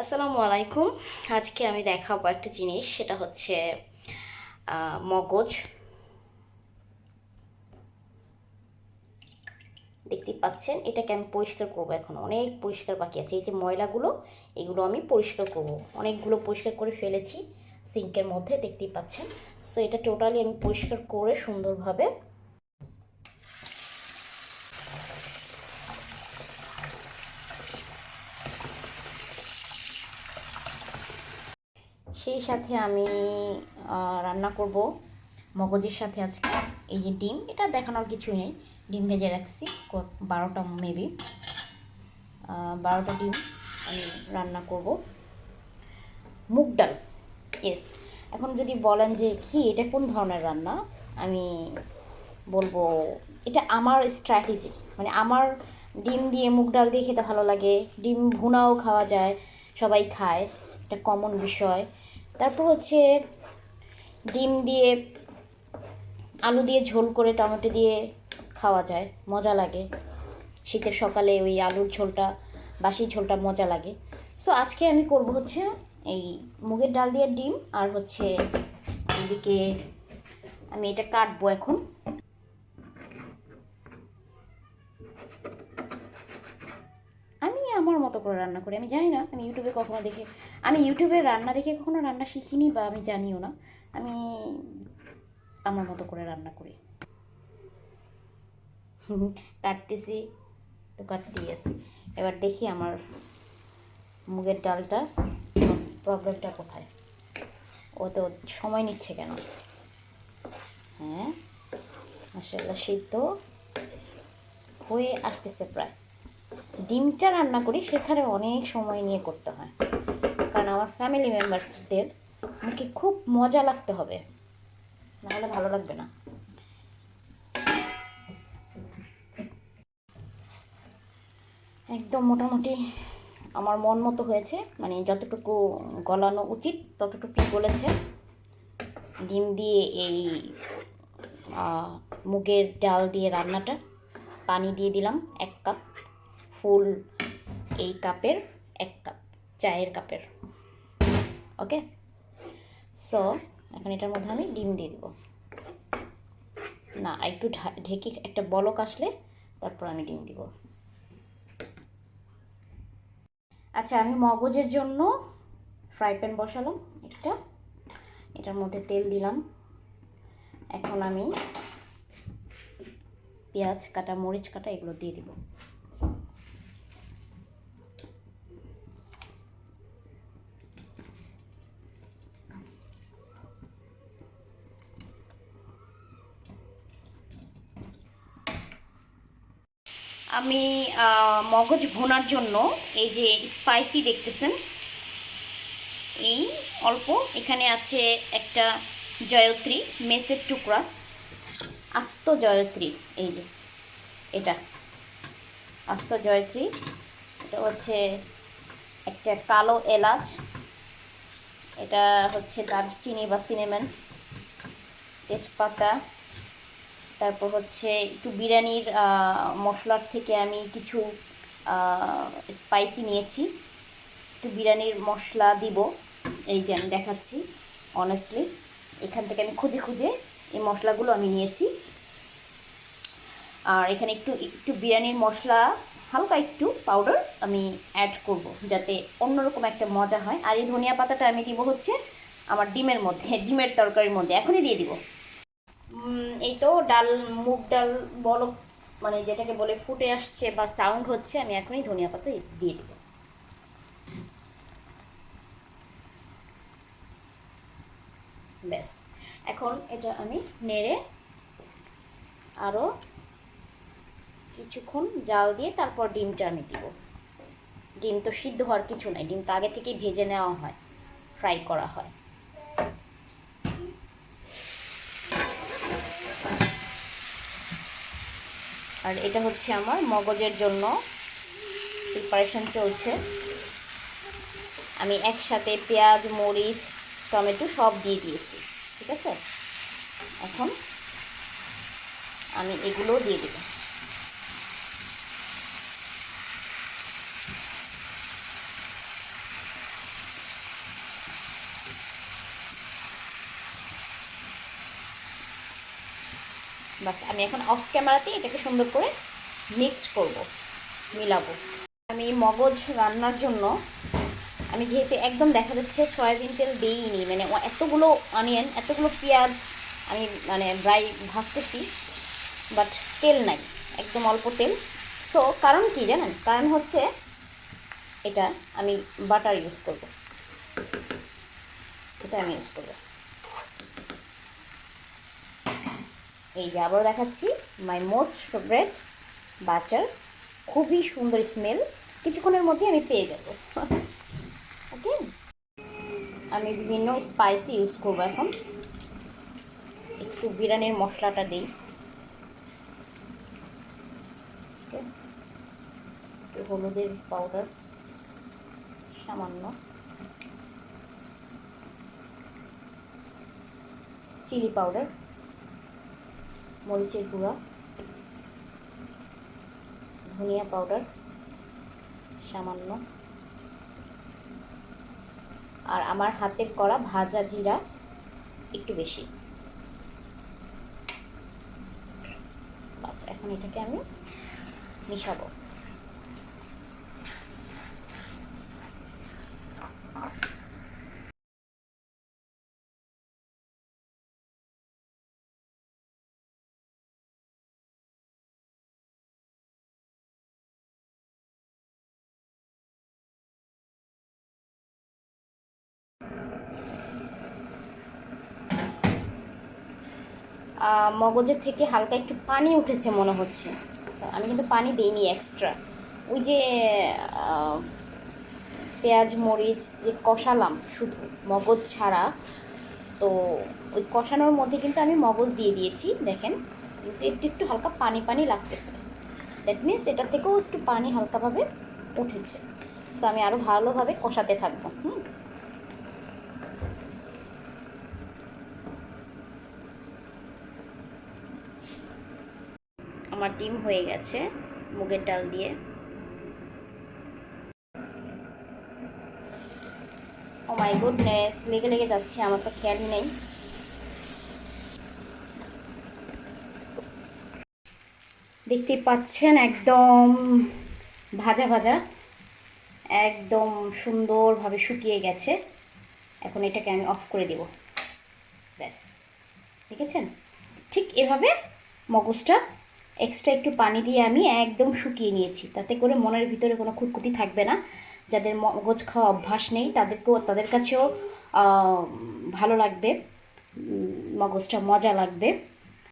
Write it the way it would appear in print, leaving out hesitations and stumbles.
আসসালামু আলাইকুম। আজকে আমি দেখাবো একটা জিনিস, সেটা হচ্ছে মগজ। দেখতেই পাচ্ছেন, এটাকে আমি পরিষ্কার করবো। এখন অনেক পরিষ্কার বাকি আছে। এই যে ময়লাগুলো, এগুলো আমি পরিষ্কার করব। অনেকগুলো পরিষ্কার করে ফেলেছি সিঙ্কের মধ্যে, দেখতেই পাচ্ছেন। সো এটা টোটালি আমি পরিষ্কার করে সুন্দরভাবে সেই সাথে আমি রান্না করব মগজের সাথে আজকে। এই যে ডিম, এটা দেখানোর কিছুই নেই। ডিম ভেজে রাখছি 12টা, মেবি 12টা ডিম আমি রান্না করব। মুগ ডাল, ইয়েস। এখন যদি বলেন যে কি এটা কোন ধরনের রান্না, আমি বলবো এটা আমার স্ট্র্যাটেজি। মানে আমার ডিম দিয়ে মুগ ডাল দিয়ে খেতে ভালো লাগে। ডিম ভুনাও খাওয়া যায়, সবাই খায়, এটা কমন বিষয়। তারপর হচ্ছে ডিম দিয়ে আলু দিয়ে ঝোল করে টমেটো দিয়ে খাওয়া যায়, মজা লাগে। শীতের সকালে ওই আলুর ঝোলটা, বাসি ঝোলটা মজা লাগে। সো আজকে আমি করব হচ্ছে এই মুগের ডাল দিয়ে ডিম, আর হচ্ছে এদিকে আমি এটা কাটবো এখন। আমি আমার মতো করে রান্না করি, আমি জানি না, আমি ইউটিউবে রান্না দেখে কখনো রান্না শিখিনি, বা আমি জানিও না। আমি আমার মতো করে রান্না করি। কাটতেছি তো কাটতেই আছি। এবার দেখি আমার মুগের ডালটা প্রবলেমটা কোথায়। ও তো সময় নিচ্ছে কেন? হ্যাঁ, মাশাআল্লাহ সিদ্ধ হয়ে আসতেছে প্রায়। ডিমটা রান্না করি সেখানে অনেক সময় নিয়ে করতে হয়, কারণ আমার ফ্যামিলি মেম্বার্সদের আমাকে খুব মজা লাগতে হবে, নাহলে ভালো লাগবে না। একদম মোটামুটি আমার মন মতো হয়েছে, মানে যতটুকু গলানো উচিত ততটুকুই গলেছে। ডিম দিয়ে এই মুগের ডাল দিয়ে রান্নাটা, পানি দিয়ে দিলাম 1 কাপ, ফুল এই কাপের 1 কাপ, চায়ের কাপের। ওকে, সো এখন এটার মধ্যে আমি ডিম দিয়ে দিব। না, একটু ঢেকে একটা বলক আসলে তারপর আমি ডিম দিব। আচ্ছা, আমি মগজের জন্য ফ্রাই প্যান বসালাম একটা, এটার মধ্যে তেল দিলাম। এখন আমি পেঁয়াজ কাটা, মরিচ কাটা এগুলো দিয়ে দিব। আমি মগজ ভোনার জন্য এই যে স্পাইসি দেখতেছেন, এই অল্প এখানে আছে একটা জয়ত্রী, মেসের টুকরা, আস্ত জয়ত্রী। এই যে এটা আস্ত জয়ত্রী। এটা হচ্ছে একটা কালো এলাচ, এটা হচ্ছে দারচিনি বা সিনেমন, তেজপাতা। তারপর হচ্ছে একটু বিরিয়ানির মশলার থেকে আমি কিছু স্পাইসি নিয়েছি, একটু বিরিয়ানির মশলা দিব। এই যে আমি দেখাচ্ছি অনেস্টলি, এখান থেকে আমি খুঁজে খুঁজে এই মশলাগুলো আমি নিয়েছি। আর এখানে একটু একটু বিরিয়ানির মশলা, হালকা একটু পাউডার আমি অ্যাড করব, যাতে অন্যরকম একটা মজা হয়। আর এই ধনিয়া পাতাটা আমি দিব হচ্ছে আমার ডিমের মধ্যে, ডিমের তরকারির মধ্যে এখনই দিয়ে দিব। এই তো ডাল, মুগ ডাল বলো, মানে যেটাকে বলে ফুটে আসছে বা সাউন্ড হচ্ছে, আমি এখনই ধনিয়া পাতা দিয়ে দিব। ব্যাস, এখন এটা আমি নেড়ে আরও কিছুক্ষণ জাল দিয়ে তারপর ডিমটা আমি দিব। ডিম তো সিদ্ধ হওয়ার কিছু নাই, ডিম তো আগে থেকেই ভেজে নেওয়া হয়, ফ্রাই করা হয়। আর এটা হচ্ছে আমার মগজের জন্য প্রিপারেশন চলছে। আমি একসাথে পেঁয়াজ, মরিচ, টমেটো সব দিয়ে দিয়েছি, ঠিক আছে। এখন আমি এগুলোও দিয়ে দেব। বাস আমি এখন অফ ক্যামেরাতে এটাকে সুন্দর করে মিক্সড করব, মিলাবো। আমি মগজ রান্নার জন্য আমি যেহেতু একদম দেখা যাচ্ছে সয়াবিন তেল দিইনি, মানে এতগুলো অনিয়ন, এতগুলো পেঁয়াজ আমি মানে ড্রাই ভাজতেছি, বাট তেল নাই, একদম অল্প তেল। সো কারণ কি জানেন, কারণ হচ্ছে এটা আমি বাটার ইউজ করব, এটা আমি ইউজ করব। এই যে আবারও দেখাচ্ছি, মাই মোস্ট ফেভারেট বাটার, খুবই সুন্দর স্মেল, কিছুক্ষণের মধ্যে আমি পেয়ে যাব। ওকে, আমি বিভিন্ন স্পাইসি ইউজ করব এখন। একটু বিরিয়ানির মশলাটা দিই, একটু হলুদের পাউডার সামান্য, চিলি পাউডার, মরিচের গুঁড়া, ধনিয়া পাউডার সামান্য, আর আমার হাতের করা ভাজা জিরা একটু বেশি। বাস এখন এটাকে আমি মিশাবো। মগজের থেকে হালকা একটু পানি উঠেছে মনে হচ্ছে, আমি কিন্তু পানি দিইনি এক্সট্রা। ওই যে পেঁয়াজ মরিচ যে কষালাম শুধু মগজ ছাড়া, তো ওই কষানোর মধ্যে কিন্তু আমি মগজ দিয়ে দিয়েছি, দেখেন কিন্তু একটু একটু হালকা পানি পানি লাগতেছে। দ্যাট মিনস এটা থেকেও একটু পানি হালকাভাবে উঠেছে। তো আমি আরও ভালোভাবে কষাতে থাকবো। আমার ডিম হয়ে গেছে মুগের ডাল দিয়ে। ও মাই গুডনেস, লেগে লেগে যাচ্ছে, আমার তো খেয়ালই নেই। দেখতেই পাচ্ছেন একদম ভাজা ভাজা, একদম সুন্দরভাবে শুকিয়ে গেছে। এখন এটাকে আমি অফ করে দেব, ব্যাস। দেখেছেন, ঠিক এভাবে মগজটা এক্সট্রা একটু পানি দিয়ে আমি একদম শুকিয়ে নিয়েছি, তাতে করে মনের ভিতরে কোনো খুঁতখুঁতি থাকবে না। যাদের মগজ খাওয়া অভ্যাস নেই তাদের কাছেও ভালো লাগবে, মগজটা মজা লাগবে।